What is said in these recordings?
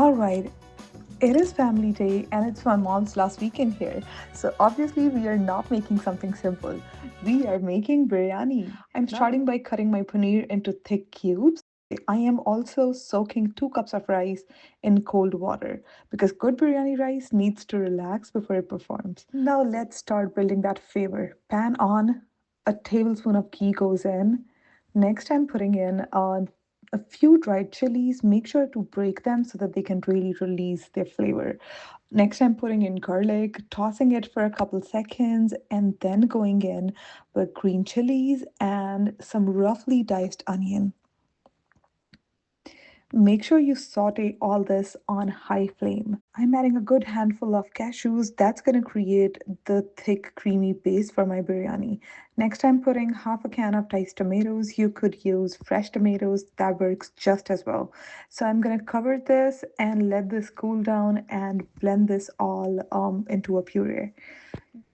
All right, it is family day and it's my mom's last weekend here. So obviously we are not making something simple. We are making biryani. I'm starting by cutting my paneer into thick cubes. I am also soaking 2 cups of rice in cold water because good biryani rice needs to relax before it performs. Now let's start building that flavor. Pan on, a tablespoon of ghee goes in. Next, I'm putting in a few dried chilies. Make sure to break them so that they can really release their flavor. Next, I'm putting in garlic, tossing it for a couple seconds, and then going in with green chilies and some roughly diced onion. Make sure you saute all this on high flame. I'm adding a good handful of cashews. That's going to create the thick, creamy base for my biryani. Next, I'm putting half a can of diced tomatoes. You could use fresh tomatoes, that works just as well. So I'm going to cover this and let this cool down and blend this all into a puree.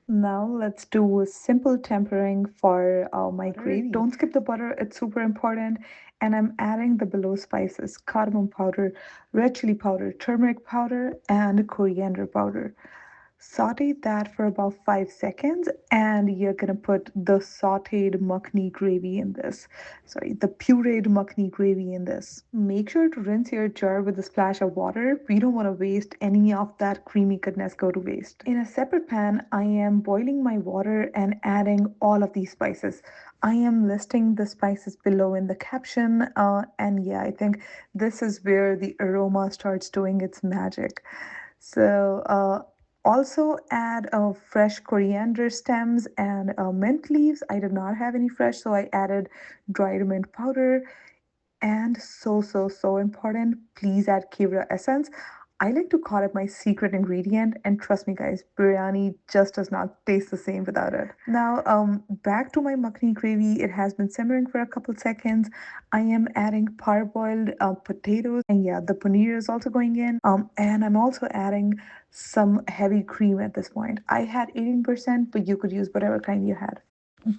Now let's do a simple tempering for my gravy. Don't skip the butter, it's super important. And I'm adding the below spices: cardamom powder, red chili powder, turmeric powder, and coriander powder. Saute that for about 5 seconds, and you're gonna put the sauteed makhni gravy in this. Sorry, the pureed makhni gravy in this. Make sure to rinse your jar with a splash of water. We don't want to waste any of that creamy goodness go to waste. In a separate pan, I am boiling my water and adding all of these spices. I am listing the spices below in the caption, and yeah, I think this is where the aroma starts doing its magic. So, also add fresh coriander stems and mint leaves. I did not have any fresh, so I added dried mint powder. And so important, please add kevra essence. I like to call it my secret ingredient, and trust me, guys, biryani just does not taste the same without it. Now, back to my makhni gravy. It has been simmering for a couple seconds. I am adding parboiled potatoes, and yeah, the paneer is also going in. And I'm also adding some heavy cream at this point. I had 18%, but you could use whatever kind you had.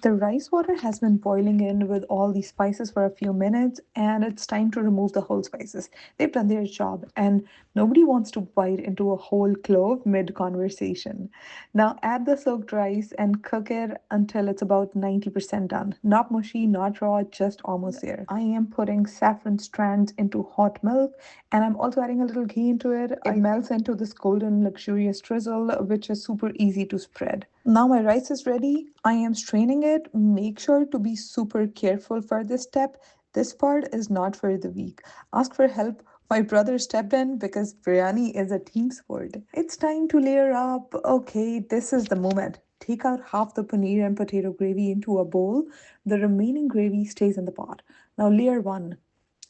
The rice water has been boiling in with all these spices for a few minutes, and it's time to remove the whole spices. They've done their job, and nobody wants to bite into a whole clove mid conversation. Now, add the soaked rice and cook it until it's about 90% done. Not mushy, not raw, just almost there. I am putting saffron strands into hot milk, and I'm also adding a little ghee into it. It melts into this golden, luxurious drizzle, which is super easy to spread. Now my rice is ready. I am straining it. Make sure to be super careful for this step. This part is not for the weak. Ask for help. My brother stepped in because biryani is a team sport. It's time to layer up. Okay, this is the moment. Take out half the paneer and potato gravy into a bowl. The remaining gravy stays in the pot. Now, layer one.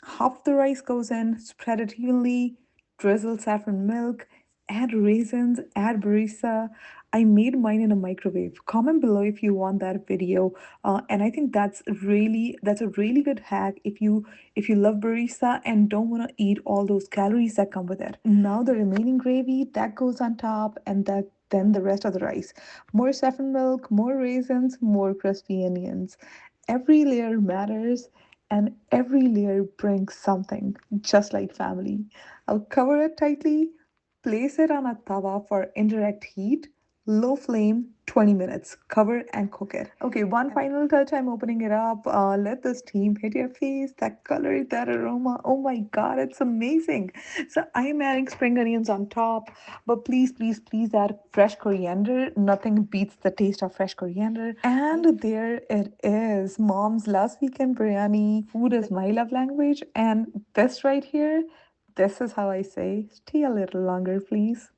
Half the rice goes in, spread it evenly, drizzle saffron milk, add raisins, add barista. I made mine in a microwave. Comment below if you want that video. And I think that's a really good hack if you love barista and don't want to eat all those calories that come with it. Now the remaining gravy that goes on top, and then the rest of the rice. More saffron milk, more raisins, more crispy onions. Every layer matters, and every layer brings something, just like family. I'll cover it tightly, place it on a tawa for indirect heat, low flame, 20 minutes. Cover and cook it. Okay, one final touch. I'm opening it up. Let the steam hit your face. That color, that aroma. Oh my God, it's amazing. So I'm adding spring onions on top, but please add fresh coriander. Nothing beats the taste of fresh coriander. And there it is, mom's last weekend biryani. Food is my love language, and this right here, this is how I say, stay a little longer, please.